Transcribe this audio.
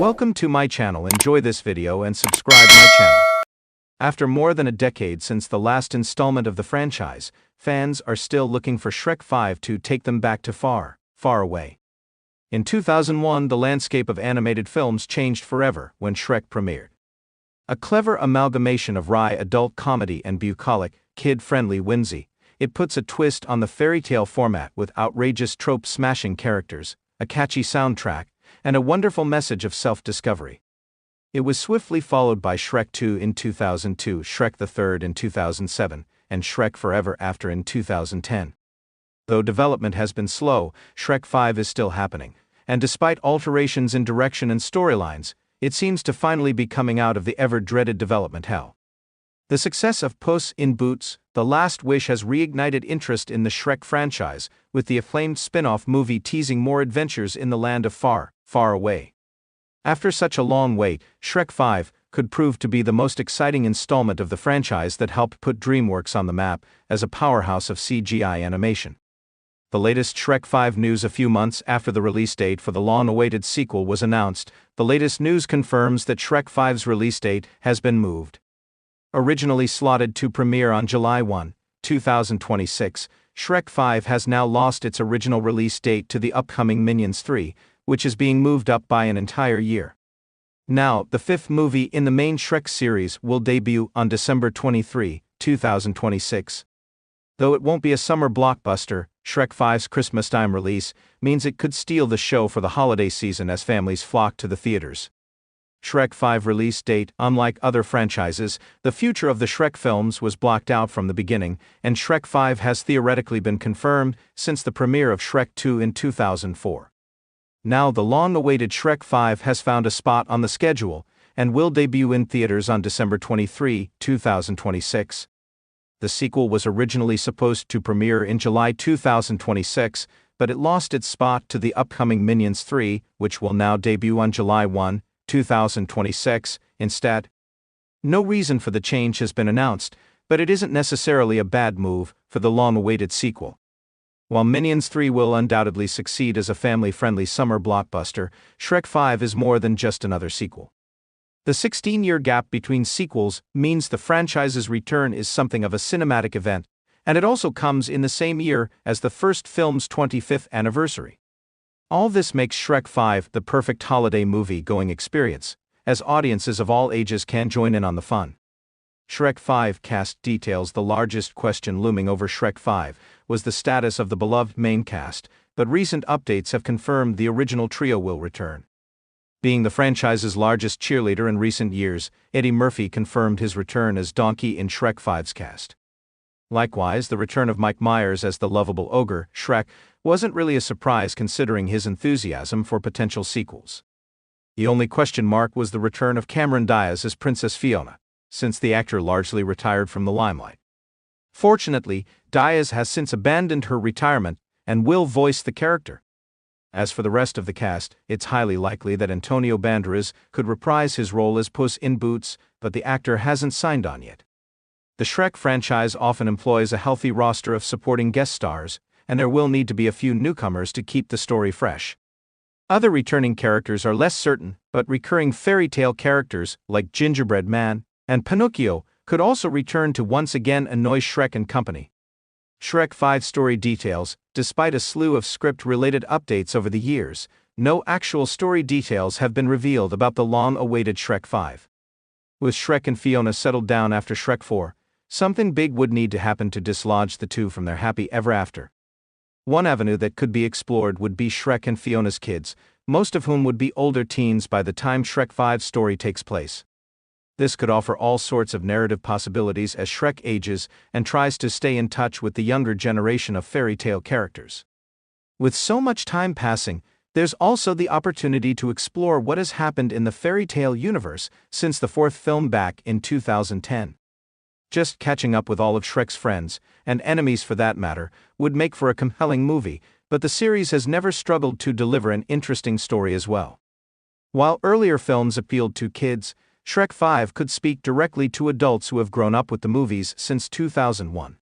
Welcome to my channel. Enjoy this video and subscribe my channel. After more than a decade since the last installment of the franchise, fans are still looking for Shrek 5 to take them back to far, far away. In 2001, the landscape of animated films changed forever when Shrek premiered. A clever amalgamation of wry adult comedy and bucolic, kid-friendly whimsy, it puts a twist on the fairy tale format with outrageous trope-smashing characters, a catchy soundtrack, and a wonderful message of self-discovery. It was swiftly followed by Shrek 2 in 2002, Shrek the Third in 2007, and Shrek Forever After in 2010. Though development has been slow, Shrek 5 is still happening, and despite alterations in direction and storylines, it seems to finally be coming out of the ever-dreaded development hell. The success of Puss in Boots: The Last Wish has reignited interest in the Shrek franchise, with the acclaimed spin-off movie teasing more adventures in the land of far, far away. After such a long wait, Shrek 5 could prove to be the most exciting installment of the franchise that helped put DreamWorks on the map as a powerhouse of CGI animation. The latest Shrek 5 news: a few months after the release date for the long-awaited sequel was announced, the latest news confirms that Shrek 5's release date has been moved. Originally slotted to premiere on July 1, 2026, Shrek 5 has now lost its original release date to the upcoming Minions 3, which is being moved up by an entire year. Now, the fifth movie in the main Shrek series will debut on December 23, 2026. Though it won't be a summer blockbuster, Shrek 5's Christmas-time release means it could steal the show for the holiday season as families flock to the theaters. Shrek 5 release date: unlike other franchises, the future of the Shrek films was blocked out from the beginning, and Shrek 5 has theoretically been confirmed since the premiere of Shrek 2 in 2004. Now the long-awaited Shrek 5 has found a spot on the schedule, and will debut in theaters on December 23, 2026. The sequel was originally supposed to premiere in July 2026, but it lost its spot to the upcoming Minions 3, which will now debut on July 1, 2026, instead. No reason for the change has been announced, but it isn't necessarily a bad move for the long-awaited sequel. While Minions 3 will undoubtedly succeed as a family-friendly summer blockbuster, Shrek 5 is more than just another sequel. The 16-year gap between sequels means the franchise's return is something of a cinematic event, and it also comes in the same year as the first film's 25th anniversary. All this makes Shrek 5 the perfect holiday movie-going experience, as audiences of all ages can join in on the fun. Shrek 5 cast details: the largest question looming over Shrek 5 was the status of the beloved main cast, but recent updates have confirmed the original trio will return. Being the franchise's largest cheerleader in recent years, Eddie Murphy confirmed his return as Donkey in Shrek 5's cast. Likewise, the return of Mike Myers as the lovable ogre, Shrek, wasn't really a surprise considering his enthusiasm for potential sequels. The only question mark was the return of Cameron Diaz as Princess Fiona, since the actor largely retired from the limelight. Fortunately, Diaz has since abandoned her retirement and will voice the character. As for the rest of the cast, it's highly likely that Antonio Banderas could reprise his role as Puss in Boots, but the actor hasn't signed on yet. The Shrek franchise often employs a healthy roster of supporting guest stars, and there will need to be a few newcomers to keep the story fresh. Other returning characters are less certain, but recurring fairy tale characters like Gingerbread Man and Pinocchio could also return to once again annoy Shrek and company. Shrek 5 story details: despite a slew of script-related updates over the years, no actual story details have been revealed about the long-awaited Shrek 5. With Shrek and Fiona settled down after Shrek 4, something big would need to happen to dislodge the two from their happy ever after. One avenue that could be explored would be Shrek and Fiona's kids, most of whom would be older teens by the time Shrek 5's story takes place. This could offer all sorts of narrative possibilities as Shrek ages and tries to stay in touch with the younger generation of fairy tale characters. With so much time passing, there's also the opportunity to explore what has happened in the fairy tale universe since the fourth film back in 2010. Just catching up with all of Shrek's friends, and enemies for that matter, would make for a compelling movie, but the series has never struggled to deliver an interesting story as well. While earlier films appealed to kids, Shrek 5 could speak directly to adults who have grown up with the movies since 2001.